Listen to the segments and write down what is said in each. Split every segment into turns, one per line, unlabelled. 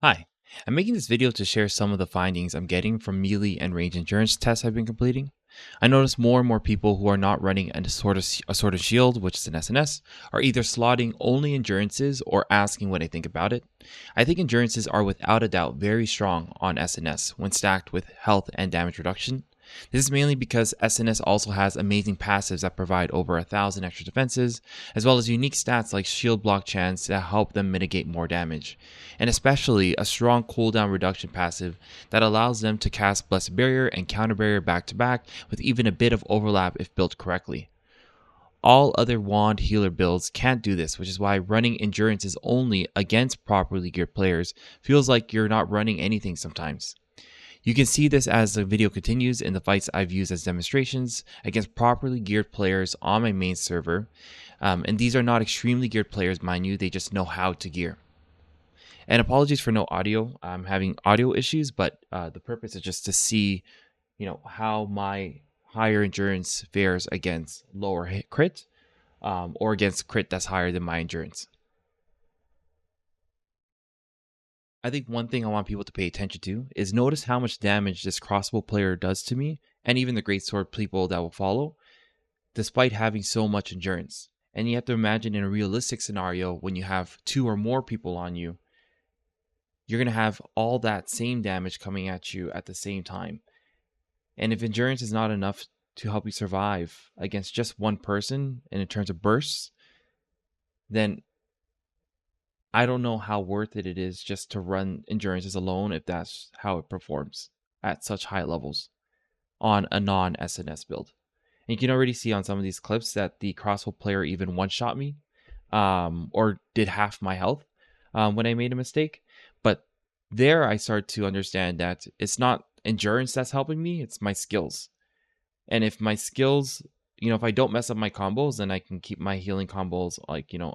Hi, I'm making this video to share some of the findings I'm getting from melee and range endurance tests I've been completing. I notice more and more people who are not running a sort of shield, which is an SNS, are either slotting only endurances or asking what I think about it. I think endurances are without a doubt very strong on SNS when stacked with health and damage reduction. This is mainly because SNS also has amazing passives that provide over 1,000 extra defenses, as well as unique stats like shield block chance that help them mitigate more damage, and especially a strong cooldown reduction passive that allows them to cast Blessed Barrier and Counter Barrier back to back with even a bit of overlap if built correctly. All other wand healer builds can't do this, which is why running endurances only against properly geared players feels like you're not running anything sometimes. You can see this as the video continues in the fights I've used as demonstrations against properly geared players on my main server. And these are not extremely geared players, mind you, they just know how to gear. And apologies for no audio. I'm having audio issues, but the purpose is just to see, how my higher endurance fares against lower hit crit or against crit that's higher than my endurance. I think one thing I want people to pay attention to is notice how much damage this crossbow player does to me, and even the greatsword people that will follow, despite having so much endurance. And you have to imagine in a realistic scenario, when you have two or more people on you, you're going to have all that same damage coming at you at the same time. And if endurance is not enough to help you survive against just one person and in terms of bursts, then I don't know how worth it is just to run endurances alone if that's how it performs at such high levels on a non-SNS build. And you can already see on some of these clips that the crossbow player even one-shot me or did half my health when I made a mistake. But there I start to understand that it's not endurance that's helping me, it's my skills. And if my skills, if I don't mess up my combos, then I can keep my healing combos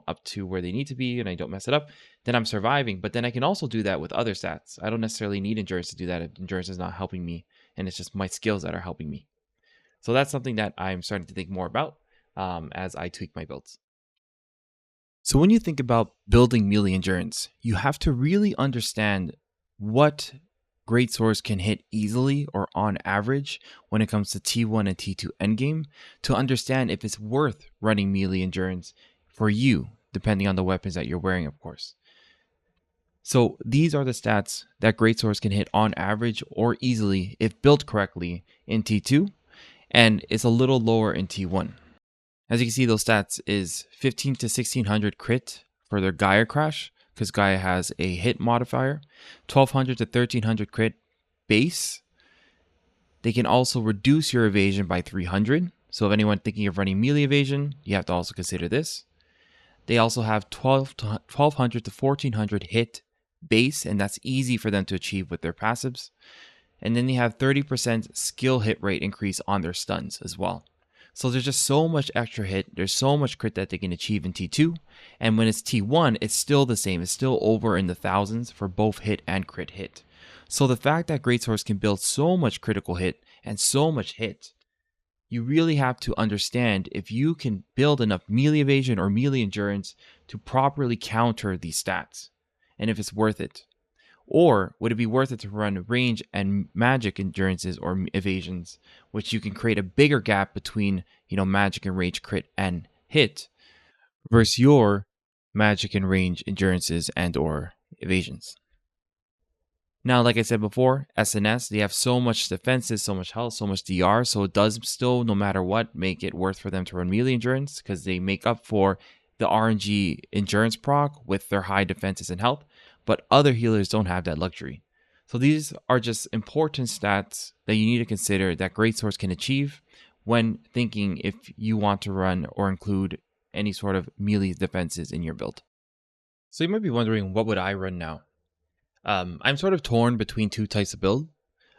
up to where they need to be and I don't mess it up, then I'm surviving. But then I can also do that with other stats. I don't necessarily need endurance to do that if endurance is not helping me and it's just my skills that are helping me. So that's something that I'm starting to think more about as I tweak my builds. So when you think about building melee endurance, you have to really understand what great swords can hit easily or on average when it comes to T1 and T2 endgame to understand if it's worth running melee endurance for you, depending on the weapons that you're wearing, of course. So these are the stats that great swords can hit on average or easily if built correctly in T2, and it's a little lower in T1. As you can see, those stats is 15 to 1600 crit for their Gaia Crash, because Gaia has a hit modifier, 1200 to 1300 crit base. They can also reduce your evasion by 300. So if anyone thinking of running melee evasion, you have to also consider this. They also have 1200 to 1400 hit base, and that's easy for them to achieve with their passives. And then they have 30% skill hit rate increase on their stuns as well. So there's just so much extra hit. There's so much crit that they can achieve in T2. And when it's T1, it's still the same. It's still over in the thousands for both hit and crit hit. So the fact that greatswords can build so much critical hit and so much hit, you really have to understand if you can build enough melee evasion or melee endurance to properly counter these stats, and if it's worth it. Or would it be worth it to run range and magic endurances or evasions, which you can create a bigger gap between, magic and range crit and hit versus your magic and range endurances and or evasions. Now, like I said before, SNS, they have so much defenses, so much health, so much DR, so it does still, no matter what, make it worth for them to run melee endurance because they make up for the RNG endurance proc with their high defenses and health, but other healers don't have that luxury. So these are just important stats that you need to consider that great swords can achieve when thinking if you want to run or include any sort of melee defenses in your build. So you might be wondering, what would I run now? I'm sort of torn between two types of build.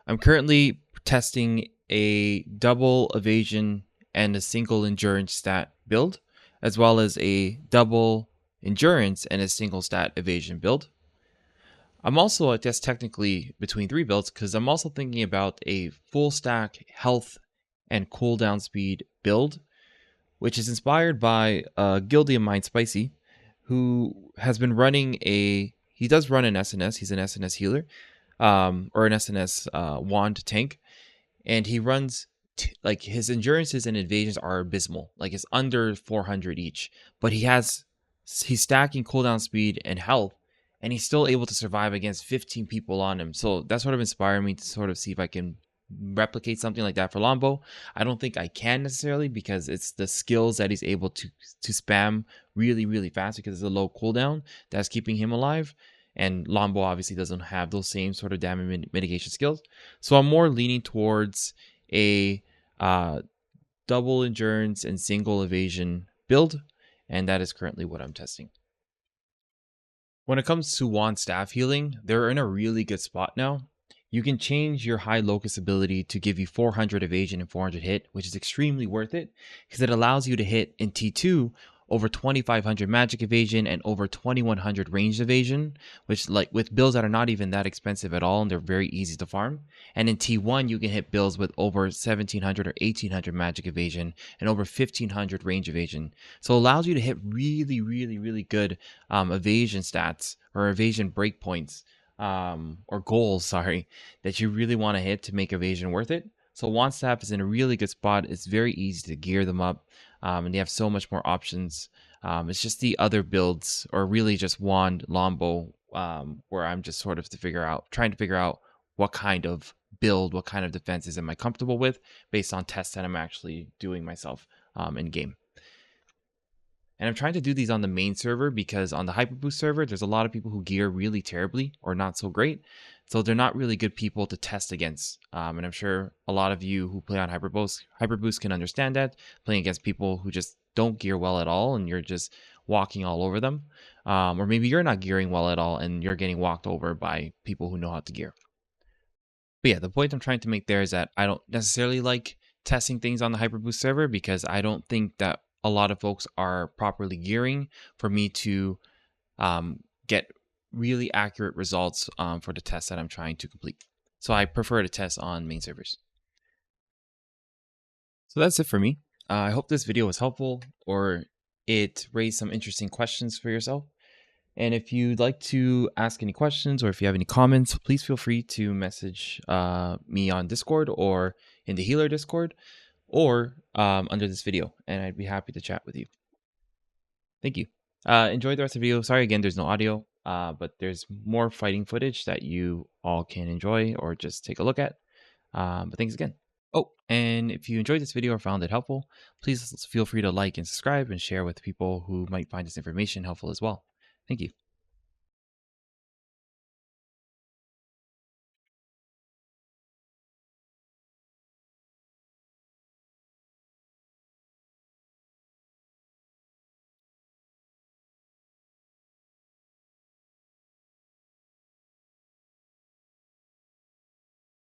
I'm currently testing a double evasion and a single endurance stat build, as well as a double endurance and a single stat evasion build. I'm also, I guess, technically between three builds because I'm also thinking about a full stack health and cooldown speed build, which is inspired by a guildie of mine, Spicy, who has been running a He does run an SNS. He's an SNS healer, or an SNS wand tank, and he runs like his endurances and evasions are abysmal. Like it's under 400 each, but he's stacking cooldown speed and health, and he's still able to survive against 15 people on him. So that sort of inspired me to sort of see if I can replicate something like that for Lombo. I don't think I can necessarily, because it's the skills that he's able to spam really really fast because it's a low cooldown that's keeping him alive. And Lombo obviously doesn't have those same sort of damage mitigation skills. So I'm more leaning towards a double endurance and single evasion build, and that is currently what I'm testing. When it comes to wand staff healing, they're in a really good spot now. You can change your high locus ability to give you 400 evasion and 400 hit, which is extremely worth it because it allows you to hit in T2 over 2500 magic evasion and over 2100 ranged evasion, which, like, with builds that are not even that expensive at all and they're very easy to farm. And in T1 you can hit builds with over 1700 or 1800 magic evasion and over 1500 range evasion. So it allows you to hit really really really good evasion stats or evasion breakpoints, or goals, sorry, that you really want to hit to make evasion worth it. So wand staff is in a really good spot. It's very easy to gear them up, and they have so much more options. It's just the other builds, or really just wand Lombo, where I'm just sort of trying to figure out what kind of build, what kind of defenses am I comfortable with based on tests that I'm actually doing myself in game. And I'm trying to do these on the main server because on the Hyperboost server, there's a lot of people who gear really terribly or not so great. So they're not really good people to test against. And I'm sure a lot of you who play on Hyperboost can understand that, playing against people who just don't gear well at all and you're just walking all over them. Or maybe you're not gearing well at all and you're getting walked over by people who know how to gear. But yeah, the point I'm trying to make there is that I don't necessarily like testing things on the Hyperboost server because I don't think that a lot of folks are properly gearing for me to get really accurate results for the tests that I'm trying to complete. So I prefer to test on main servers. So that's it for me. I hope this video was helpful or it raised some interesting questions for yourself. And if you'd like to ask any questions or if you have any comments, please feel free to message me on Discord or in the Healer Discord or under this video, and I'd be happy to chat with you. Thank you. Enjoy the rest of the video. Sorry again, there's no audio, but there's more fighting footage that you all can enjoy or just take a look at. But thanks again. Oh, and if you enjoyed this video or found it helpful, please feel free to like and subscribe and share with people who might find this information helpful as well. Thank you.